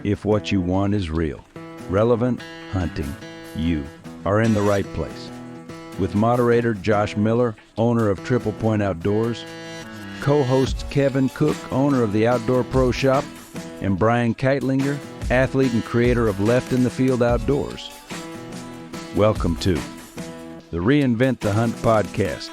If what you want is real, relevant hunting, you are in the right place. With moderator Josh Miller, owner of Triple Point Outdoors, co-hosts Kevin Cook, owner of the Outdoor Pro Shop, and Brian Keitlinger, athlete and creator of Left in the Field Outdoors. Welcome to the Reinvent the Hunt podcast.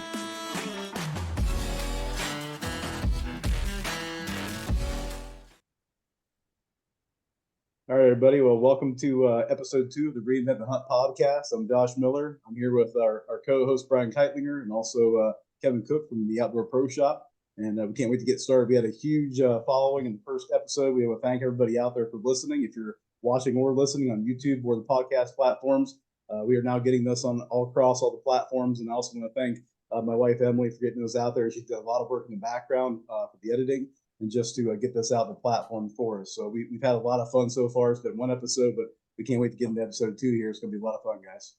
All right, everybody. Well, welcome to episode 2 of the Reinvent the Hunt podcast. I'm Josh Miller. I'm here with our co-host, Brian Keitlinger, and also Kevin Cook from the Outdoor Pro Shop. And we can't wait to get started. We had a huge following in the first episode. We want to thank everybody out there for listening. If you're watching or listening on YouTube or the podcast platforms, we are now getting this on all across all the platforms. And I also want to thank my wife, Emily, for getting this out there. She's done a lot of work in the background for the editing and just to get this out on the platform for us. So we've had a lot of fun so far. It's been one episode, but we can't wait to get into episode 2 here. It's going to be a lot of fun, guys.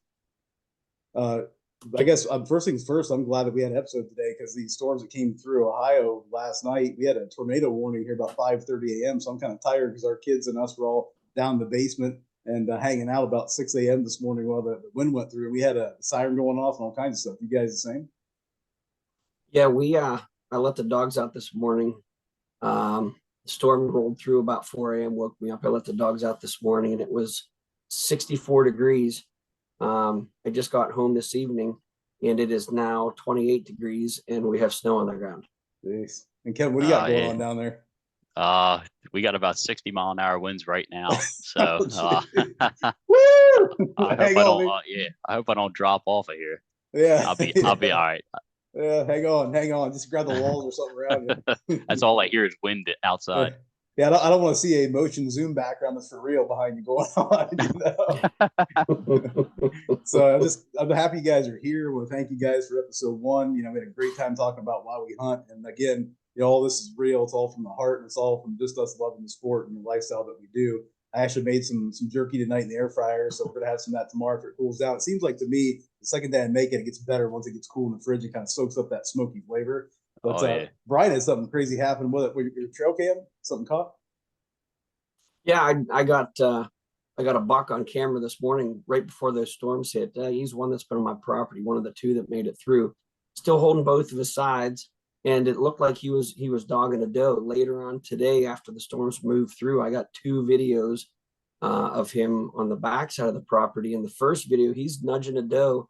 I guess first things first, I'm glad that we had an episode today because these storms that came through Ohio last night, we had a tornado warning here about 5:30 a.m. So I'm kind of tired because our kids and us were all down in the basement and hanging out about 6 a.m. this morning while the wind went through. We had a siren going off and all kinds of stuff. You guys the same? Yeah, I let the dogs out this morning. The storm rolled through about 4 a.m. woke me up. I let the dogs out this morning and it was 64 degrees. I just got home this evening and it is now 28 degrees and we have snow on the ground. Jeez. And Kevin, what do you got going on down there? We got about 60-mile-an-hour winds right now. So I hope I don't drop off of here. Yeah. I'll be all right. Yeah, hang on. Just grab the walls or something around you. That's all I hear is wind outside. Yeah, I don't want to see a motion zoom background that's for real behind you going on. So I'm happy you guys are here. I want to thank you guys for episode 1. We had a great time talking about why we hunt. And again, all this is real. It's all from the heart, and it's all from just us loving the sport and the lifestyle that we do. I actually made some jerky tonight in the air fryer, so we're gonna have some of that tomorrow if it cools down. It seems like to me, the second day I make it, it gets better once it gets cool in the fridge. It kind of soaks up that smoky flavor. But Brian had something crazy happen with it. With your trail cam, something caught? Yeah, I got a buck on camera this morning right before those storms hit. He's one that's been on my property, one of the 2 that made it through. Still holding both of his sides, and it looked like he was dogging a doe. Later on today, after the storms moved through, I got 2 videos of him on the backside of the property. In the first video, he's nudging a doe,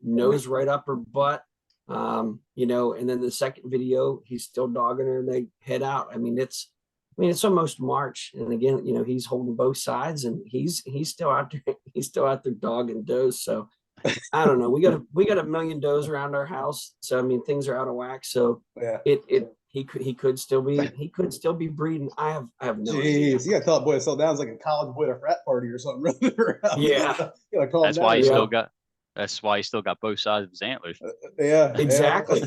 nose right up her butt, and then the second video, he's still dogging her and they head out. It's almost March, and again, he's holding both sides, and he's still out there. He's still out there dogging does. So I don't know. We got a million does around our house, so things are out of whack. So yeah, he could still be breeding. I have no idea. You gotta tell that boy to settle down. It's like a college boy at a frat party or something running around. Yeah, that's why he still got. That's why he still got both sides of his antlers. Yeah, exactly.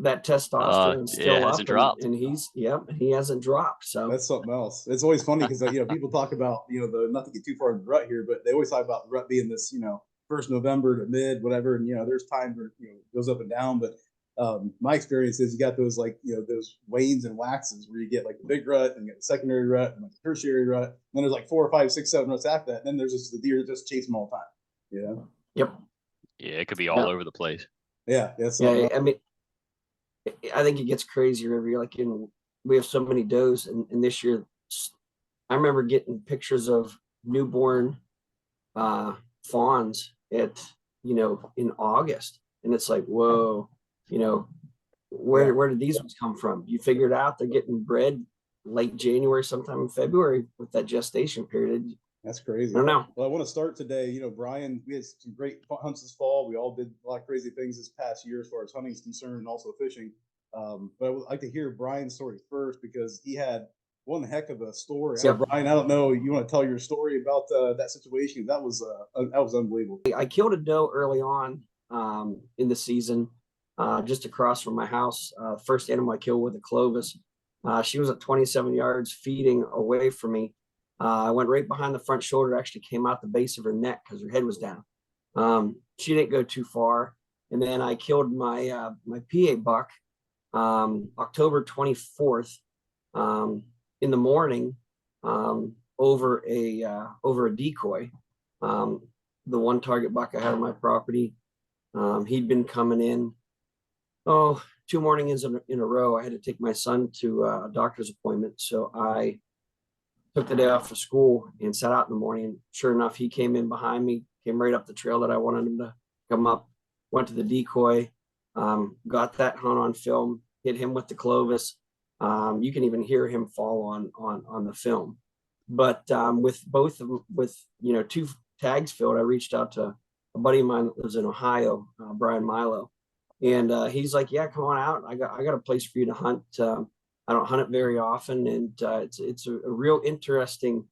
That testosterone still hasn't dropped, and he hasn't dropped. So that's something else. It's always funny because people talk about not to get too far in the rut here, but they always talk about the rut being this first November to mid whatever, and there's times where it goes up and down. But my experience is you got those those wanes and waxes where you get like the big rut and you get the secondary rut and like the tertiary rut. And then there's like 4, 5, 6, 7 ruts after that. And then there's just the deer that just chase them all the time. Yep. Yeah, it could be all over the place. Yeah. I think it gets crazier every year. Like we have so many does, and this year, I remember getting pictures of newborn fawns at in August, and it's like, whoa, where did these ones come from? You figure it out. They're getting bred late January, sometime in February with that gestation period. That's crazy. I don't know. Well, I want to start today. Brian, we had some great hunts this fall. We all did a lot of crazy things this past year as far as hunting is concerned and also fishing. But I would like to hear Brian's story first because he had one heck of a story. Yeah. Brian, I don't know. You want to tell your story about that situation? That was unbelievable. I killed a doe early on in the season, just across from my house. First animal I killed with a Clovis. She was at 27 yards feeding away from me. I went right behind the front shoulder, actually came out the base of her neck because her head was down. She didn't go too far. And then I killed my PA buck October 24th. in the morning, over a decoy. The one target buck I had on my property, he'd been coming in, 2 mornings in a row. I had to take my son to a doctor's appointment, so I took the day off of school and sat out in the morning. Sure enough, he came in behind me, came right up the trail that I wanted him to come up, went to the decoy, got that hunt on film, hit him with the Clovis. You can even hear him fall on the film. But with both of them, with 2 tags filled, I reached out to a buddy of mine that lives in Ohio, Brian Milo, and he's like, "Yeah, come on out. I got a place for you to hunt. I don't hunt it very often, and it's a real interesting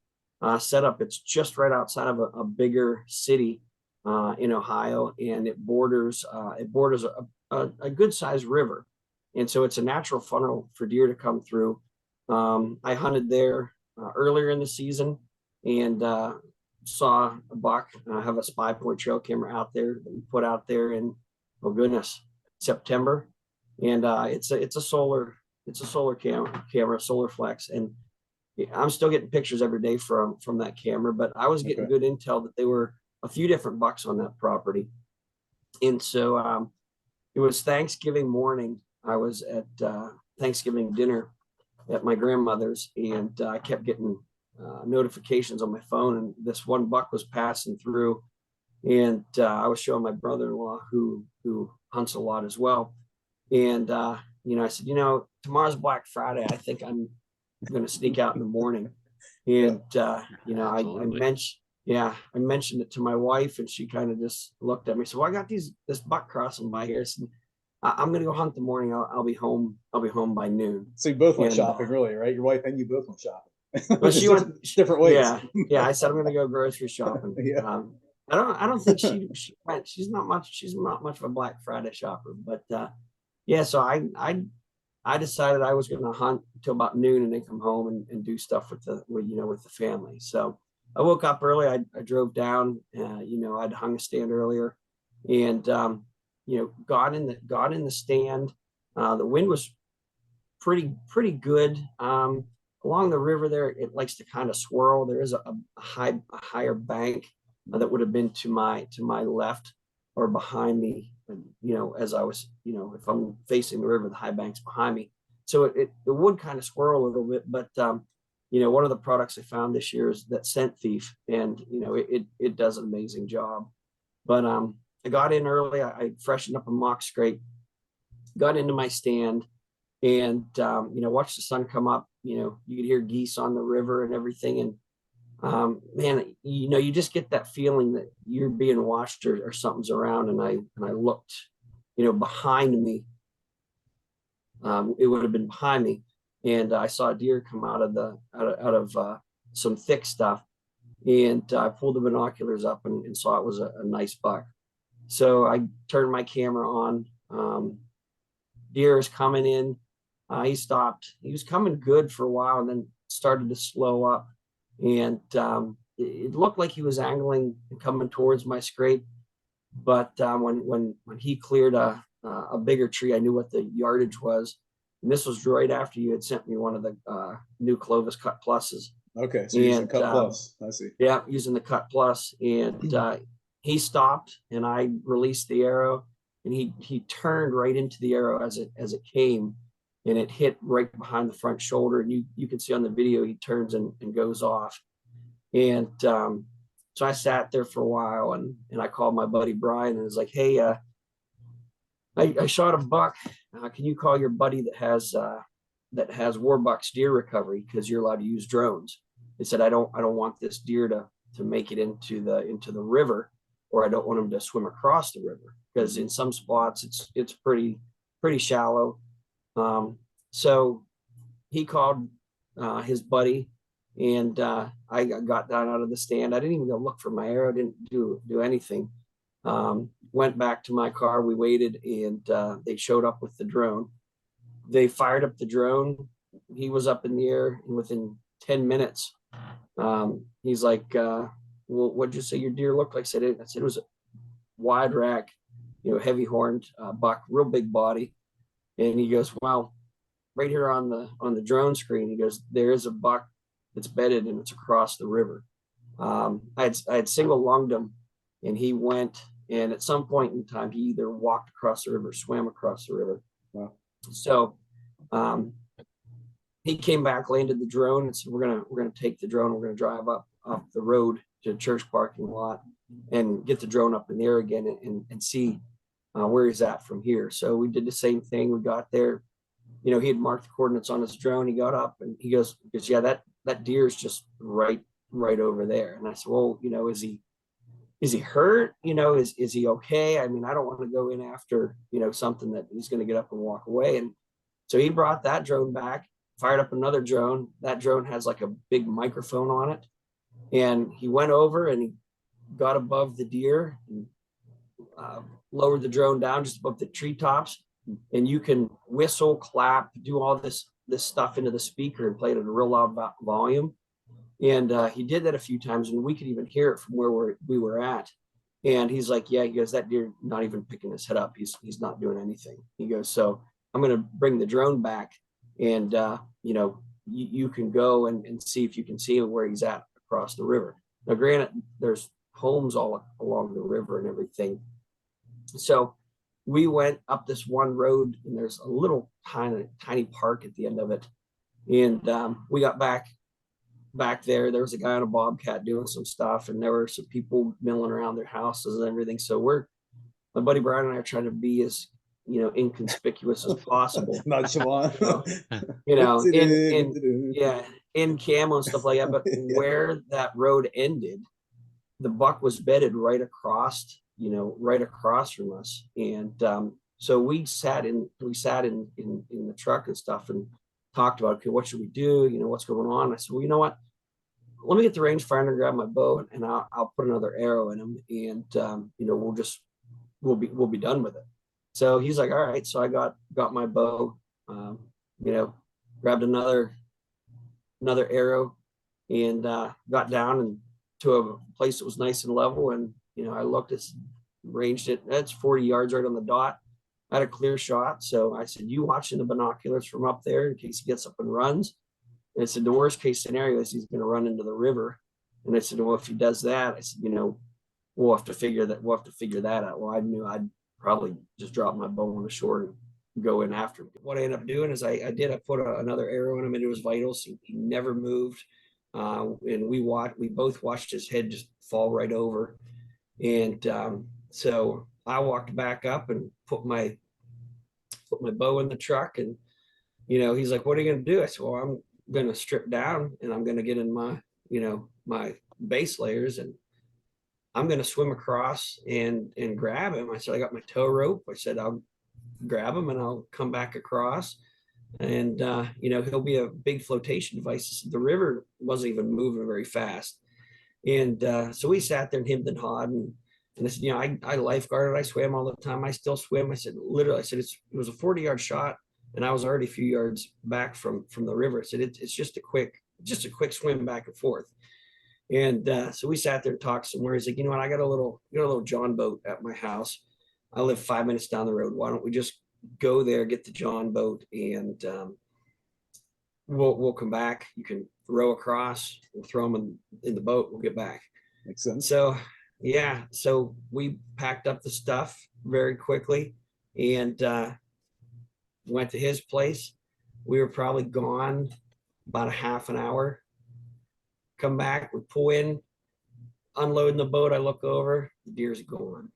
setup. It's just right outside of a bigger city in Ohio, and it borders a good sized river, and so it's a natural funnel for deer to come through. I hunted there earlier in the season and saw a buck. I have a Spy Point trail camera out there that we put out there in, oh goodness, September, and it's a solar camera, Solar Flex, and I'm still getting pictures every day from that camera. But I was getting good intel that there were a few different bucks on that property, and so it was Thanksgiving morning. I was at Thanksgiving dinner at my grandmother's, and I kept getting notifications on my phone, and this one buck was passing through, and I was showing my brother-in-law who hunts a lot as well, and I said, tomorrow's Black Friday. I think I'm going to sneak out in the morning, and I mentioned it to my wife, and she kind of just looked at me. So I got this buck crossing by here. So I'm going to go hunt the morning. I'll be home. I'll be home by noon. So you both went shopping, really, right? Your wife and you both went shopping. Well, she went different ways. Yeah. I said I'm going to go grocery shopping. Yeah. I don't think she went. She's not much of a Black Friday shopper, but so I decided I was going to hunt until about noon and then come home and do stuff with the family. So I woke up early. I drove down. I'd hung a stand earlier, and got in the stand. The wind was pretty good. Along the river there, it likes to kind of swirl. There is a higher bank that would have been to my left or behind me. As I was, if I'm facing the river, the high bank's behind me. So it would kind of swirl a little bit. But one of the products I found this year is that Scent Thief, and it does an amazing job. But I got in early. I freshened up a mock scrape, got into my stand, and watched the sun come up. You could hear geese on the river and everything, and man, you just get that feeling that you're being watched or something's around. And I looked, behind me. It would have been behind me, and I saw a deer come out of some thick stuff, and I pulled the binoculars up and saw it was a nice buck. So I turned my camera on. Deer is coming in. He stopped. He was coming good for a while, and then started to slow up. And it looked like he was angling and coming towards my scrape. But when he cleared a bigger tree, I knew what the yardage was. And this was right after you had sent me one of the new Clovis Cut Pluses. Okay, so using Cut Plus. I see. Yeah, using the Cut Plus, and he stopped, and I released the arrow, and he turned right into the arrow as it came, and it hit right behind the front shoulder. And you can see on the video, he turns and goes off. And so I sat there for a while, and I called my buddy Brian and was like, "Hey, I shot a buck. Can you call your buddy that has Warbucks deer recovery, because you're allowed to use drones?" He said, I don't want this deer to make it into the river, or I don't want him to swim across the river, because in some spots it's pretty shallow. So he called his buddy, and I got down out of the stand. I didn't even go look for my arrow. Didn't do anything. Went back to my car. We waited, and they showed up with the drone. They fired up the drone. He was up in the air, and within 10 minutes, he's like, "Well, what'd you say your deer looked like?" I said it was a wide rack, heavy horned buck, real big body. And he goes, "Well, right here on the drone screen. He goes, there is a buck that's bedded and it's across the river. I had single lunged him, and he went, and at some point in time he either walked across the river, swam across the river. Wow. So he came back, landed the drone, and said, we're gonna take the drone, we're gonna drive up the road to the church parking lot and get the drone up in the air again and see where he's at from here. So we did the same thing. We got there, he had marked the coordinates on his drone. He got up and he goes, yeah, that deer is just right over there. And I said, well, is he hurt? Is he okay? I mean, I don't want to go in after, something that he's going to get up and walk away. And so he brought that drone back, fired up another drone. That drone has like a big microphone on it. And he went over and he got above the deer and lowered the drone down just above the treetops. And you can whistle, clap, do all this stuff into the speaker and play it at a real loud volume. And he did that a few times, and we could even hear it from where we were at. And he's like, yeah, he goes, that deer not even picking his head up. He's not doing anything. He goes, so I'm going to bring the drone back, and you can go and see if you can see where he's at across the river. Now, granted, there's homes all along the river and everything. So we went up this one road, and there's a little tiny park at the end of it. And we got back there. There was a guy on a bobcat doing some stuff, and there were some people milling around their houses and everything. So my buddy Brian and I are trying to be as inconspicuous as possible. Nonchalant. in camo and stuff like that. But where that road ended, the buck was bedded right across from us. And so we sat in the truck and stuff and talked about, okay, what should we do? What's going on? I said, well, you know what? Let me get the rangefinder and grab my bow, and I'll put another arrow in him, and we'll be done with it. So he's like, all right. So I got my bow, grabbed another arrow, and got down and to a place that was nice and level. And I looked, ranged it. That's 40 yards right on the dot. I had a clear shot. So I said, you watching the binoculars from up there in case he gets up and runs. And I said, the worst case scenario is he's going to run into the river. And I said, well, if he does that, I said, we'll have to figure that out. Well, I knew I'd probably just drop my bow on the shore and go in after him. What I ended up doing is I put another arrow in him into his vitals. He never moved. And we both watched his head just fall right over. And so I walked back up and put my bow in the truck, and he's like, what are you going to do? I said, well, I'm going to strip down, and I'm going to get in my my base layers, and I'm going to swim across and grab him. I said, I got my tow rope. I said, I'll grab him and I'll come back across, and he'll be a big flotation device. The river wasn't even moving very fast. And so we sat there and hemmed and hawed, and I said, I lifeguarded, I swam all the time. I still swim. I said, it was a 40-yard shot, and I was already a few yards back from the river. I said, it's just a quick swim back and forth. And so we sat there and talked somewhere. He's like, I got a little John boat at my house. I live 5 minutes down the road. Why don't we just go there, get the John boat, and we'll come back. You can row across, we'll throw them in the boat, we'll get back. Makes sense. So yeah, so we packed up the stuff very quickly and went to his place. We were probably gone about a half an hour. Come back, we pull in, unloading the boat. I look over, the deer's gone.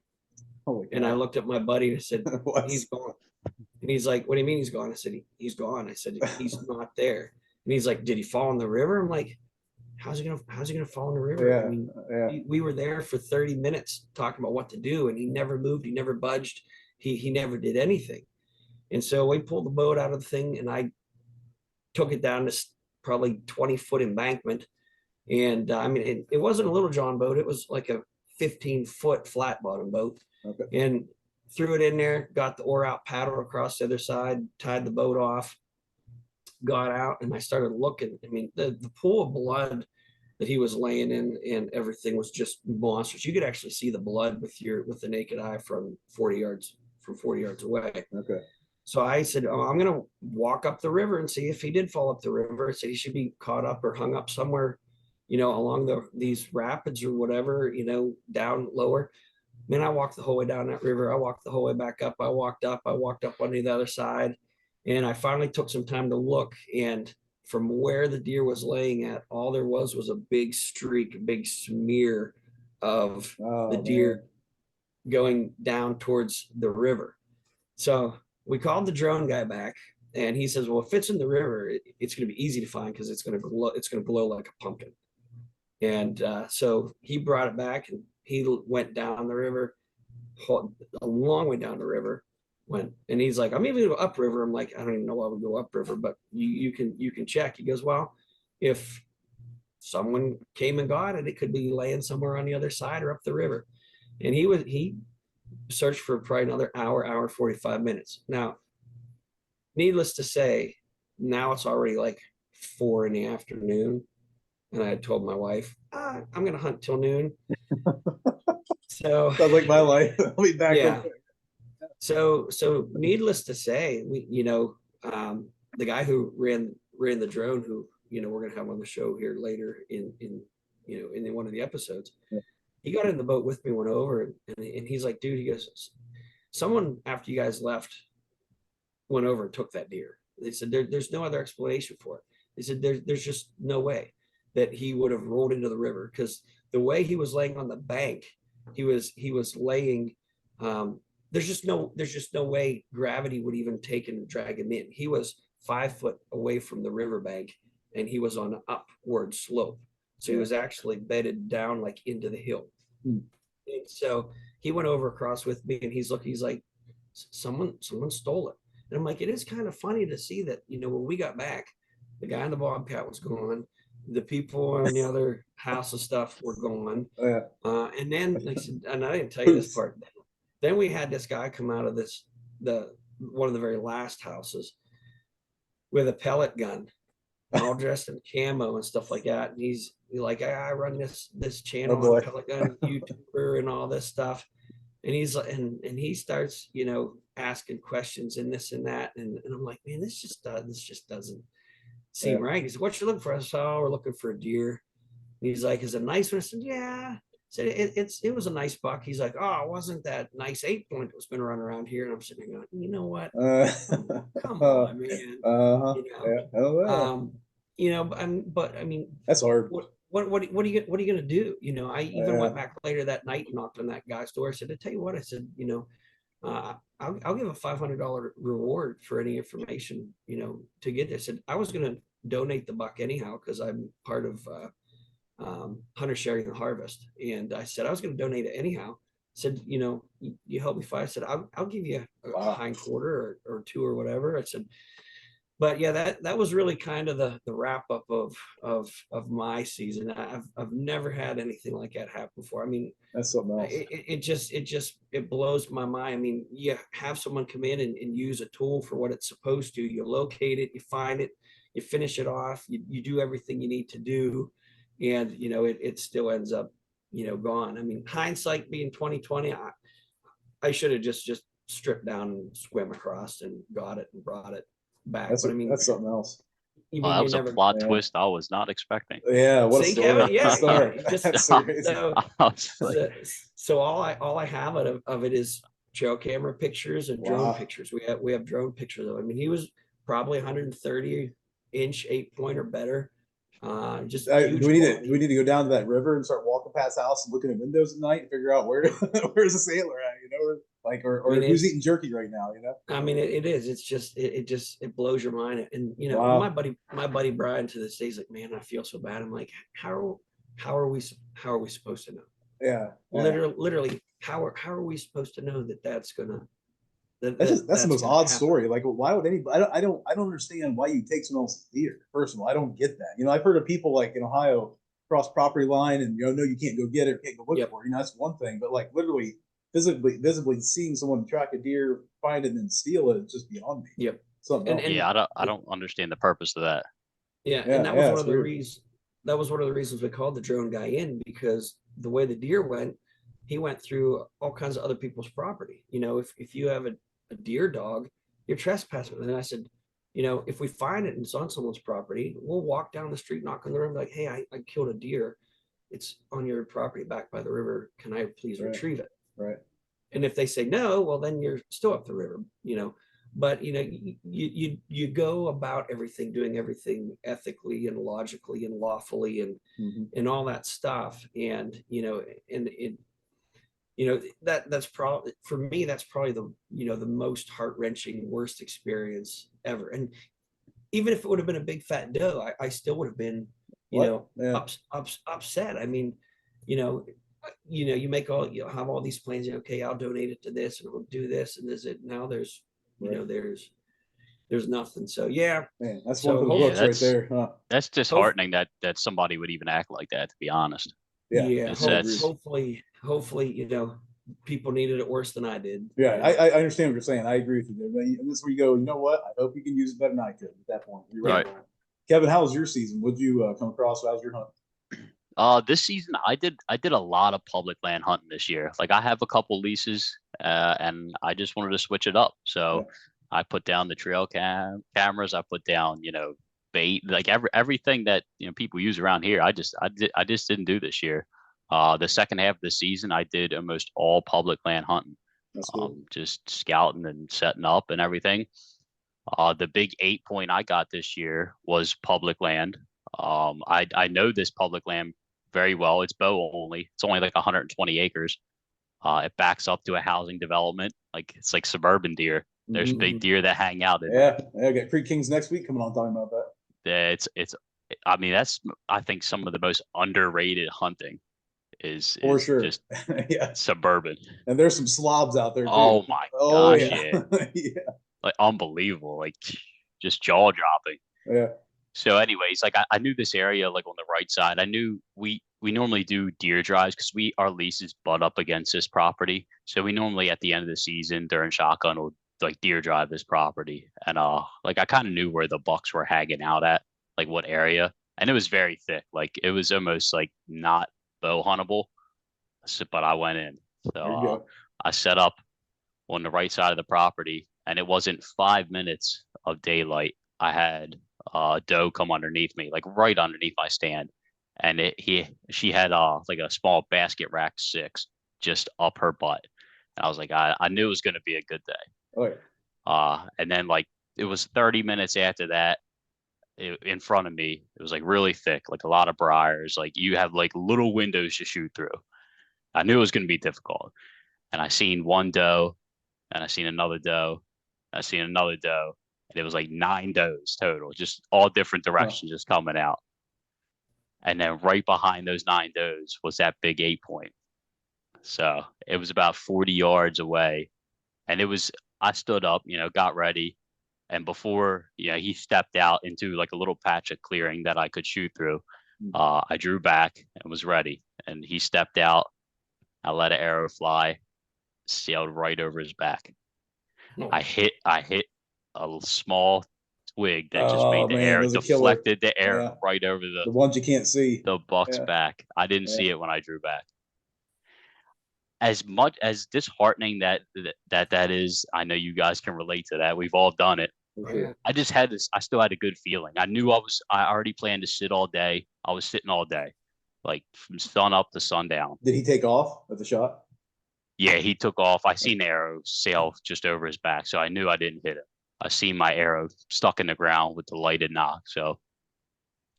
Holy And I cow. looked at my buddy and I said, What? he's gone. And he's like, what do you mean he's gone? I said, he's gone. I said, he's not there. And he's like, did he fall in the river? I'm like, how's he gonna fall in the river? Yeah, I mean, yeah. we were there for 30 minutes talking about what to do, and he never moved, he never budged, he never did anything. And so we pulled the boat out of the thing, and I took it down this probably 20-foot embankment. And I mean, it wasn't a little John boat, it was like a 15-foot flat bottom boat. Okay. And threw it in there, got the oar out, paddled across the other side, tied the boat off, got out, and I started looking. I mean, the pool of blood that he was laying in and everything was just monstrous. You could actually see the blood with the naked eye from 40 yards away. Okay. So I said, oh, I'm going to walk up the river and see if he did fall up the river. So he should be caught up or hung up somewhere, along these rapids or whatever, down lower. Man, I walked the whole way down that river. I walked the whole way back up. I walked up on the other side. And I finally took some time to look. And from where the deer was laying at, all there was a big streak, a big smear of the deer going down towards the river. So we called the drone guy back, and he says, well, if it's in the river, it's going to be easy to find because it's going to glow. It's going to glow like a pumpkin. And so he brought it back, and he went down the river, a long way down the river. And he's like, I'm even going to go upriver. I'm like, I don't even know why we go upriver, but you can check. He goes, well, if someone came and got it, it could be laying somewhere on the other side or up the river. And he searched for probably another hour 45 minutes. Now, needless to say, now it's already like 4 p.m. And I had told my wife, I'm going to hunt till noon. So sounds like my life. I'll be back. Yeah. So needless to say, the guy who ran the drone, who, we're going to have on the show here later in one of the episodes, he got in the boat with me, went over, and he's like, dude, he goes, someone after you guys left went over and took that deer. They said, there's no other explanation for it. They said, there's just no way that he would have rolled into the river, because the way he was laying on the bank, he was laying, there's just no way gravity would even take and drag him in. He was 5 foot away from the riverbank, and he was on an upward slope. So he was actually bedded down like into the hill. And so he went over across with me, and he's like, someone stole it. And I'm like, it is kind of funny to see that, when we got back, the guy in the Bobcat was gone. The people in the other house and stuff were gone. And then, like I said, and I didn't tell you this part. Then we had this guy come out of one of the very last houses with a pellet gun, all dressed in camo and stuff like that. And he's like, I run this channel on pellet gun YouTuber and all this stuff. And he's and he starts, asking questions and this and that. And I'm like, man, this just doesn't seem right. He's, what you looking for? I said, oh, we're looking for a deer. And he's like, is it a nice one? I said, yeah. I said, it was a nice buck. He's like, oh, it wasn't that nice 8-point that was been running around here. And I'm sitting there going, you know what? Come on, man. But I mean, that's hard. What are you gonna do? I even went back later that night and knocked on that guy's door. I said, I tell you what, I said, I'll give a $500 reward for any information, to get this. I said, I was going to donate the buck anyhow, because I'm part of Hunter Sharing the Harvest. And I said, I was going to donate it anyhow. I said, you help me find. I said, I'll give you a hind quarter or two or whatever. I said, but yeah, that was really kind of the wrap up of my season. I've never had anything like that happen before. I mean, that's something else. It blows my mind. I mean, you have someone come in and use a tool for what it's supposed to. You locate it, you find it, you finish it off, you do everything you need to do, and it still ends up gone. I mean, hindsight being 2020, I should have just stripped down and swim across and got it and brought it back. That's something else. That was a plot twist I was not expecting. Yeah, what See, a story. So all I have of it is trail camera pictures and drone pictures. We have drone pictures of him. I mean, he was probably 130-inch 8-point or better. Do we need to go down to that river and start walking past the house and looking at windows at night and figure out where's the sailor at, or who's eating jerky right now, I mean, it is. It's just it blows your mind. And my buddy Brian to this day is like, man, I feel so bad. I'm like, how are we supposed to know? Yeah. Literally, how are we supposed to know that's gonna? That's the most odd story. Like, why would anybody? I don't understand why you take someone else's deer. First of all, I don't get that. I've heard of people like in Ohio cross property line and no, you can't go get it or can't go look for it. That's one thing, but like literally visibly seeing someone track a deer, find it, and then steal it, it's just beyond me. Yep. I don't understand the purpose of that. And that was one of the reasons. That was one of the reasons we called the drone guy in, because the way the deer went, he went through all kinds of other people's property. If you have a deer dog you're trespassing. And I said, if we find it and it's on someone's property, we'll walk down the street, knock on the door, and be like, hey, I killed a deer. It's on your property back by the river. Can I please retrieve it? Right. And if they say no, well, then you're still up the river, But you go about everything, doing everything ethically and logically and lawfully and all that stuff. And that's probably, for me, that's probably the most heart-wrenching, worst experience ever. And even if it would have been a big fat doe, I still would have been upset. I mean, you make you have all these plans. Okay, I'll donate it to this and I'll do this and this. Now there's there's nothing. So yeah, man, that's one of the books right there. Huh? That's disheartening that somebody would even act like that, to be honest. Yeah. Hopefully, people needed it worse than I did. Yeah, I understand what you're saying. I agree with you there. And this is where you go, you know what? I hope you can use it better than I could at that point. You're right. Kevin, how was your season? What'd you come across? How was your hunt? This season I did a lot of public land hunting this year. Like, I have a couple leases, and I just wanted to switch it up. So I put down the trail cameras. I put down, bait, like everything that people use around here. I just didn't do this year. The second half of the season, I did almost all public land hunting. That's cool. Just scouting and setting up and everything. The big 8 point I got this year was public land. I know this public land very well. It's bow only. It's only like 120 acres. It backs up to a housing development. Like, it's like suburban deer. There's big deer that hang out in it. Yeah, I got Creek Kings next week coming on talking about that. I mean, that's, I think, some of the most underrated hunting is for sure. Just suburban. And there's some slobs out there too. Oh my gosh, yeah. Yeah. Like, unbelievable, like just jaw dropping. Yeah. So anyways, like, I knew this area, like on the right side. I knew we normally do deer drives because our leases butt up against this property. So we normally, at the end of the season during shotgun, will like deer drive this property. And like, I kind of knew where the bucks were hanging out at, like what area. And it was very thick. Like, it was almost like not bow huntable. So, but I went in. So I set up on the right side of the property, and it wasn't 5 minutes of daylight. I had doe come underneath me, like right underneath my stand, and she had like a small basket rack 6 just up her butt, and I was like, I knew it was going to be a good day. Oh yeah. And then, like, it was 30 minutes after that, in front of me, it was like really thick, like a lot of briars. Like, you have like little windows to shoot through. I knew it was going to be difficult, and I seen one doe, and I seen another doe, I seen another doe. And it was like 9 does total, just all different directions, just coming out. And then right behind those 9 does was that big 8 point. So it was about 40 yards away. And I stood up, got ready. And before, he stepped out into like a little patch of clearing that I could shoot through, I drew back and was ready. And he stepped out. I let an arrow fly, sailed right over his back. I hit a small twig that just made the arrow, deflected the arrow right over the ones you can't see, the buck's back. I didn't see it when I drew back. As much as disheartening that is, I know you guys can relate to that. We've all done it. Okay. I still had a good feeling. I knew I already planned to sit all day. I was sitting all day, like from sun up to sundown. Did he take off at the shot? Yeah, he took off. I seen the arrow sail just over his back, so I knew I didn't hit him. I seen my arrow stuck in the ground with the lighted knock. So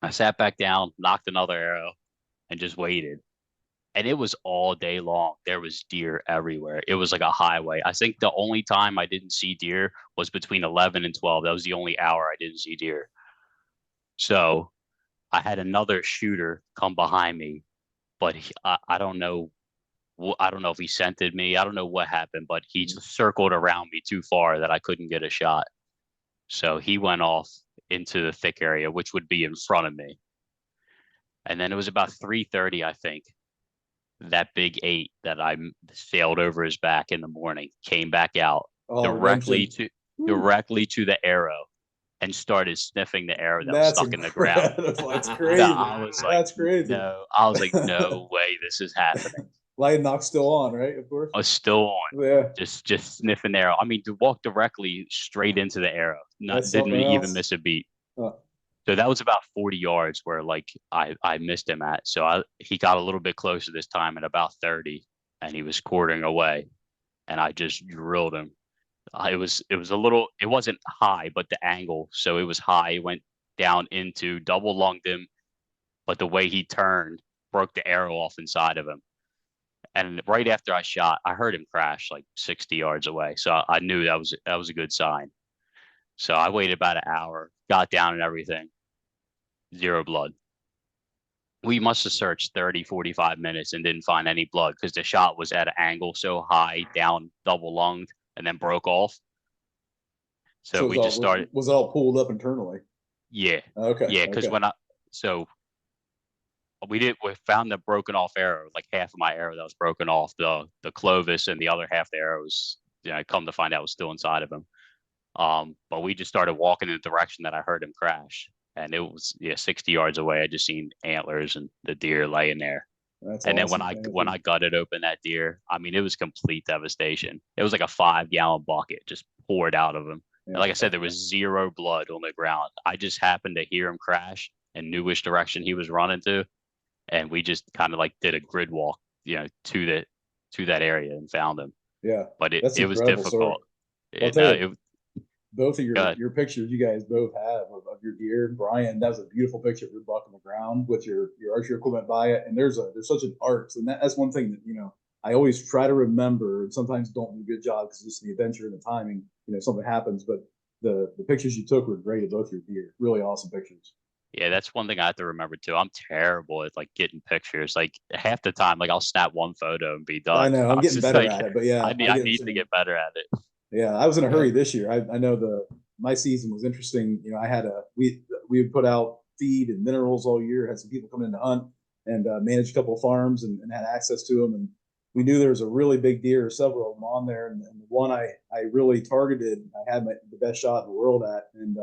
I sat back down, knocked another arrow, and just waited. And it was all day long. There was deer everywhere. It was like a highway. I think the only time I didn't see deer was between 11 and 12. That was the only hour I didn't see deer. So I had another shooter come behind me, but I don't know. I don't know if he scented me. I don't know what happened, but he just circled around me too far that I couldn't get a shot. So he went off into the thick area, which would be in front of me. And then it was about 3:30, I think. That big 8 that I sailed over his back in the morning came back out directly to the arrow and started sniffing the arrow that was stuck in the ground. That's crazy. No, I was like, that's crazy. No, I was like, no way this is happening. Lion knock's still on, right? Of course. I was still on, Yeah, just sniffing arrow. I mean, to walk directly straight into the arrow, that's didn't something even else. miss a beat. Uh, So that was about 40 yards where like I missed him at. So he got a little bit closer this time at about 30, and he was quartering away, and I just drilled him. It was a little, it wasn't high, but the angle, so it was high. It went down into, double lunged him, but the way he turned broke the arrow off inside of him. And right after I shot, I heard him crash like 60 yards away. So I knew that was a good sign. So I waited about an hour, got down and everything. Zero blood. We must have searched 30, 45 minutes and didn't find any blood because the shot was at an angle so high, down, double lunged, and then broke off. So so we just started, was it all pulled up internally? yeah, Okay. yeah, because Okay. so we found the broken off arrow, like half of my arrow that was broken off, the Clovis, and the other half of the arrow was, come to find out was still inside of him. But we just started walking in the direction that I heard him crash, and it was 60 yards away. I just seen antlers and the deer laying there. That's And then awesome. when I gutted open that deer, I mean, it was complete devastation. It was like a 5-gallon bucket just poured out of him. And like I said, there was zero blood on the ground. I just happened to hear him crash and knew which direction he was running to, and we just kind of like did a grid walk, to that area and found him. Yeah, But that's it was incredible story. difficult. Well, I'll tell you, It both of good. your pictures you guys both have of your deer. Brian, that was a beautiful picture of your buck on the ground with your archery equipment by it. And there's such an art, and that's one thing that I always try to remember, and sometimes don't do a good job because it's the adventure and the timing. Something happens, but the pictures you took were great of both your deer. Really awesome pictures. Yeah, that's one thing I have to remember too. I'm terrible at like getting pictures. Like half the time, like I'll snap one photo and be I done. know I I'm was getting just better like, at it, but yeah, I I get the need to same. get better at it. Yeah, I was in a Yeah. hurry this year. I know my season was interesting. I had we would put out feed and minerals all year. Had some people come in to hunt and manage a couple of farms and had access to them. And we knew there was a really big deer, several of them on there. And the one I really targeted, I had the best shot in the world at. And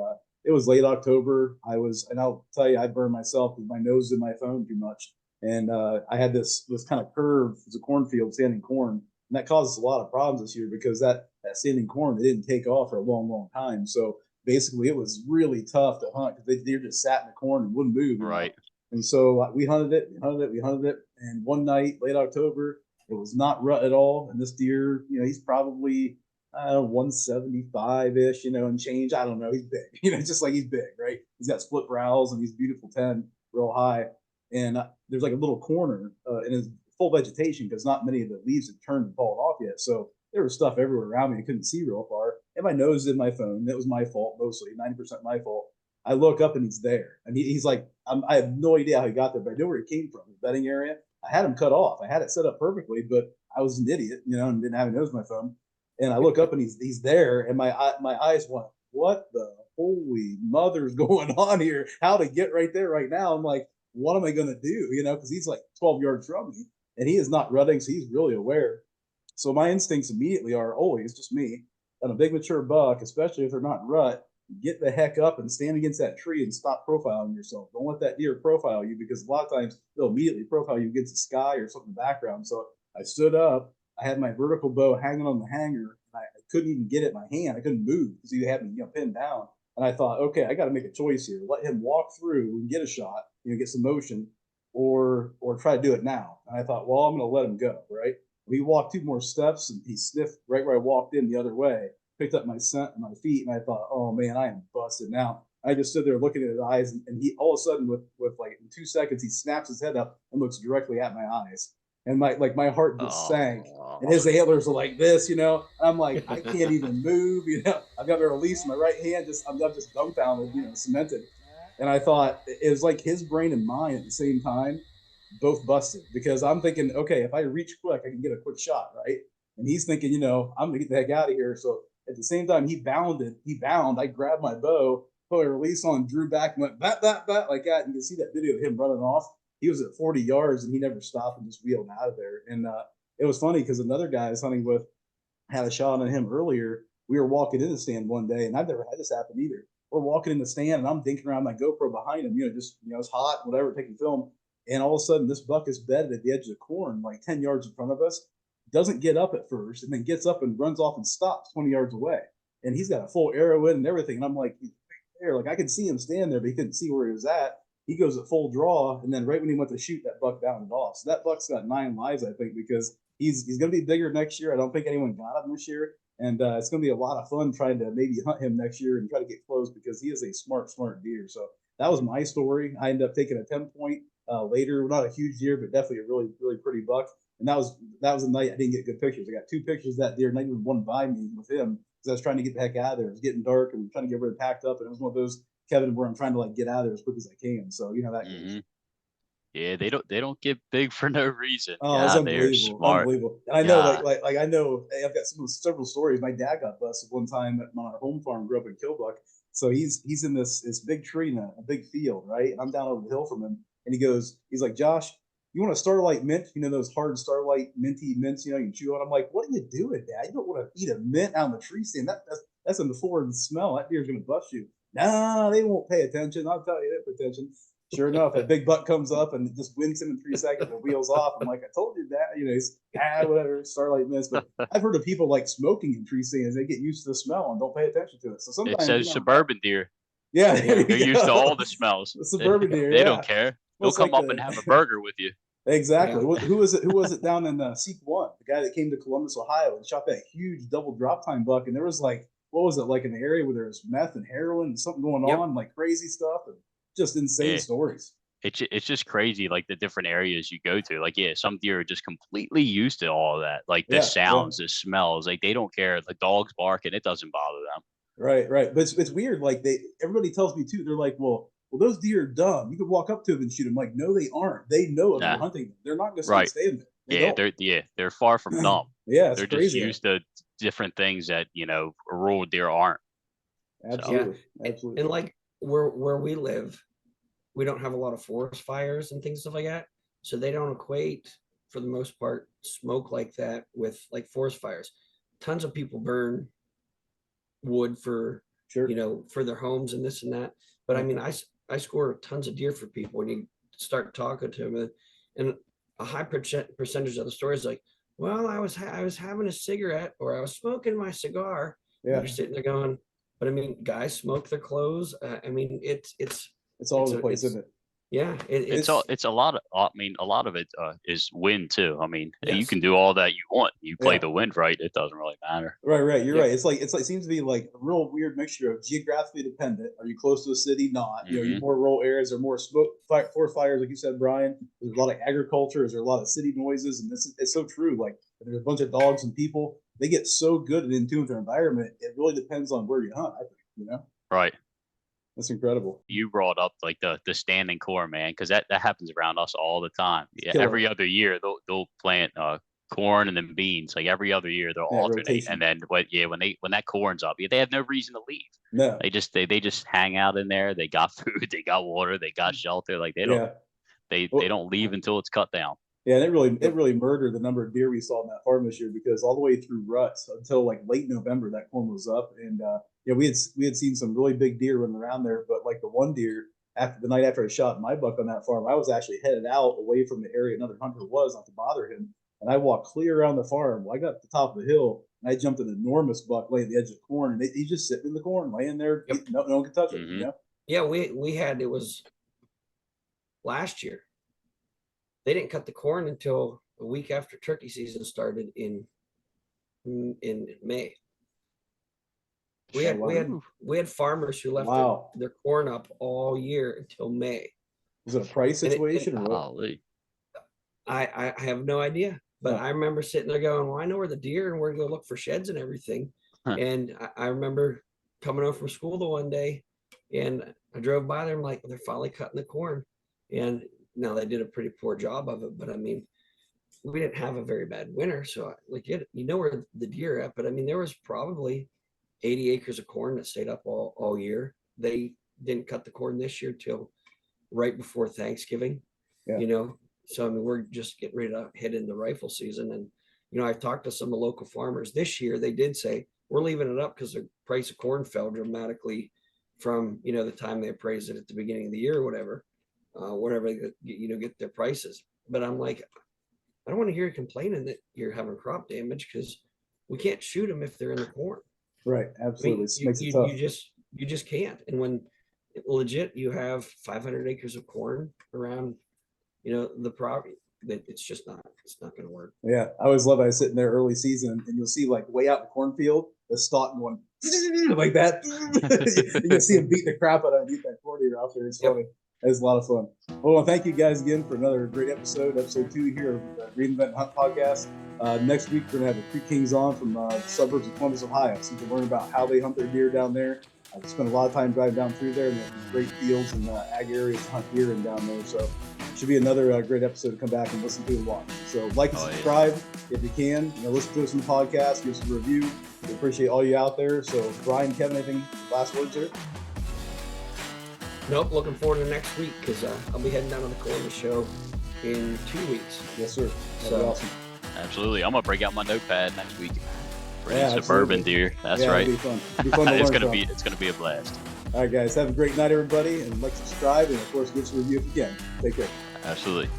it was late October. And I'll tell you, I burned myself because my nose is in my phone too much. And I had this kind of curve. It's a cornfield, standing corn, and that causes a lot of problems this year because that standing corn, it didn't take off for a long, long time. So basically, it was really tough to hunt because they just sat in the corn and wouldn't move. Right. And so we hunted it, we hunted it. And one night, late October, it was not rut at all. And this deer, he's probably 175 ish, and change. I don't know. He's big, just like he's big, right? He's got split brows and he's beautiful 10, real high. And there's like a little corner in his full vegetation because not many of the leaves had turned and fallen off yet. So there was stuff everywhere around me. I couldn't see real far. And my nose is in my phone. That was my fault, mostly 90% my fault. I look up and he's there. And he's like, I have no idea how he got there, but I know where he came from, the bedding area. I had him cut off. I had it set up perfectly, but I was an idiot, and didn't have a nose in my phone. And I look up and he's there. And my eyes went, what the holy mother's going on here? How to get right there right now? I'm like, what am I going to do? Because he's like 12 yards from me and he is not rutting. So he's really aware. So my instincts immediately are always just me on a big mature buck, especially if they're not in rut, get the heck up and stand against that tree and stop profiling yourself. Don't let that deer profile you because a lot of times they'll immediately profile you against the sky or something in the background. So I stood up. I had my vertical bow hanging on the hanger. And I couldn't even get it in my hand. I couldn't move because he had me pinned down. And I thought, okay, I got to make a choice here. Let him walk through and get a shot, get some motion, or try to do it now. And I thought, well, I'm going to let him go, right? We walked 2 more steps and he sniffed right where I walked in the other way, picked up my scent and my feet, and I thought, oh man, I am busted now. I just stood there looking at his eyes, and he all of a sudden, with like in 2 seconds, he snaps his head up and looks directly at my eyes, and my heart just sank. And his antlers are like this, I'm like, I can't even move, I've got my release in my right hand, I'm just dumbfounded, cemented. And I thought it was like his brain and mine at the same time, both busted, because I'm thinking, okay, if I reach quick, I can get a quick shot, right? And he's thinking, I'm gonna get the heck out of here. So at the same time, he bound. I grabbed my bow, put a release on, drew back, and went bat like that. And you can see that video of him running off. He was at 40 yards and he never stopped and just wheeled out of there. And it was funny because another guy I was hunting with had a shot on him earlier. We were walking in the stand one day, and I've never had this happen either. We're walking in the stand, and I'm dinking around my GoPro behind him, it's hot, whatever, taking film. And all of a sudden, this buck is bedded at the edge of the corn, like 10 yards in front of us, doesn't get up at first, and then gets up and runs off and stops 20 yards away. And he's got a full arrow in and everything. And I'm like, he's right there. Like, I could see him stand there, but he couldn't see where he was at. He goes at full draw, and then right when he went to shoot, that buck bounded off. So that buck's got 9 lives, I think, because he's going to be bigger next year. I don't think anyone got him this year. And it's going to be a lot of fun trying to maybe hunt him next year and try to get close, because he is a smart deer. So that was my story. I ended up taking a 10-point later. Not a huge deer, but definitely a really, really pretty buck. And that was a night I didn't get good pictures. I got 2 pictures that deer, not even one by me with him, because I was trying to get the heck out of there. It was getting dark and trying to get everybody packed up. And it was one of those, Kevin, where I'm trying to like get out of there as quick as I can. So you know that. Yeah, they don't get big for no reason. Oh, yeah, it's they're unbelievable. smart. Unbelievable. And I know, Yeah. like I know, I've got several stories. My dad got busted one time on our home farm, grew up in Killbuck. So he's in this big tree in a big field, right? And I'm down over the hill from him. And he's like, Josh, you want a Starlight mint? You know, those hard Starlight minty mints, you know, you can chew on. I'm like, what are you doing, Dad? You don't want to eat a mint out in the tree stand. That's in the forward smell. That deer's going to bust you. Nah, they won't pay attention. I'll tell you, they pay attention. Sure enough, a big buck comes up and just wins him in 3 seconds and wheels off. I'm like, I told you that. You know, he's whatever, Starlight mints. But I've heard of people like smoking in tree stands. They get used to the smell and don't pay attention to it. So sometimes It says suburban deer. Yeah, They're used to all the smells. The suburban deer. They don't care. They'll come up and have a burger with you. Exactly. Yeah. Who was it? Who was it down in Seek One? The guy that came to Columbus, Ohio, and shot that huge double drop time buck. And there was like, what was it, like an area where there was meth and heroin and something going on, like crazy stuff, and just insane stories. It's just crazy, like the different areas you go to. Like, yeah, some deer are just completely used to all of that. Like the sounds, the smells, like they don't care. The dogs bark and it doesn't bother them. Right. But it's weird. Like everybody tells me too. They're like, well, those deer are dumb. You could walk up to them and shoot them. Like, no, they aren't. They know if you're hunting them. They're not going to stay there. They're far from dumb. Yeah, they're crazy. Just used to different things that a rural deer aren't. Absolutely. Absolutely. And like where we live, we don't have a lot of forest fires and things stuff like that. So they don't equate, for the most part, smoke like that with like forest fires. Tons of people burn wood for for their homes and this and that. But I mean, I score tons of deer for people when you start talking to them, and a high percentage of the stories like, well, I was having a cigarette or I was smoking my cigar. Yeah, you're sitting there going, but I mean, guys smoke their clothes. I mean, it's all over the place, isn't it? Yeah, it's a lot of. I mean, a lot of it is wind too. I mean, you can do all that you want. You play the wind right, it doesn't really matter. Right. You're right. It's like it seems to be like a real weird mixture of geographically dependent. Are you close to a city? Not. You know, you're more rural areas or more forest fires, like you said, Brian. There's a lot of agriculture. Is there a lot of city noises? And it's so true. Like there's a bunch of dogs and people. They get so good and in tune with their environment. It really depends on where you hunt. I think. Right. That's incredible. You brought up like the standing corn, man, because that happens around us all the time. Yeah, every other year they'll plant corn and then beans. Like every other year they'll alternate, rotation. And then when that corn's up, they have no reason to leave. No, they just hang out in there. They got food, they got water, they got shelter. Like they don't leave until it's cut down. Yeah, and it really murdered the number of deer we saw in that farm this year, because all the way through ruts until like late November, that corn was up, and we had seen some really big deer running around there. But like the one deer, after the night after I shot my buck on that farm, I was actually headed out away from the area another hunter was, not to bother him, and I walked clear around the farm. Well, I got to the top of the hill and I jumped an enormous buck laying at the edge of the corn, and he's just sitting in the corn, laying there. No one can touch it. Yeah, we had, it was last year. They didn't cut the corn until a week after turkey season started in May. We had farmers who left their corn up all year until May. Was it a price situation or what? I have no idea, but I remember sitting there going, well, I know where the deer and we're going to look for sheds and everything. And I remember coming home from school the one day, and I drove by there. I'm like, they're finally cutting the corn, and now they did a pretty poor job of it. But I mean, we didn't have a very bad winter, so like you know where the deer are at. But I mean, there was probably 80 acres of corn that stayed up all year. They didn't cut the corn this year till right before Thanksgiving. So I mean, we're just getting ready to head into rifle season. And I've talked to some of the local farmers this year. They did say we're leaving it up because the price of corn fell dramatically from the time they appraised it at the beginning of the year or whatever. whatever get their prices. But I'm like, I don't want to hear you complaining that you're having crop damage because we can't shoot them if they're in the corn. Right. I mean, Absolutely. It makes it tough. you just can't. And when legit you have 500 acres of corn around, the property, that it's not going to work. Yeah, I always love it. I was sitting there early season, and you'll see like way out in the cornfield, the stalk going like that. You can see him beating the crap out of that corn ear out there. It's funny. It's a lot of fun. Well, thank you guys again for another great episode 2 here of the Reinvent and Hunt podcast. Next week, we're going to have the Creek Kings on from the suburbs of Columbus, Ohio, so you can learn about how they hunt their deer down there. I've spent a lot of time driving down through there, and there's great fields and ag areas to hunt deer in down there. So it should be another great episode to come back and listen to and watch. So like and subscribe if you can. Listen to us on the podcast, give us a review. We appreciate all you out there. So Brian, Kevin, anything last words here? Nope. Looking forward to next week because I'll be heading down to the Columbus show in 2 weeks. Yes, sir. That'd be awesome. Absolutely. I'm gonna break out my notepad next week for Yeah, suburban deer. That's right. It'll be fun. It'll be fun to it's learn gonna from. it's gonna be a blast. All right, guys. Have a great night, everybody, and like, subscribe, and of course, give us a review if you can. Take care. Absolutely.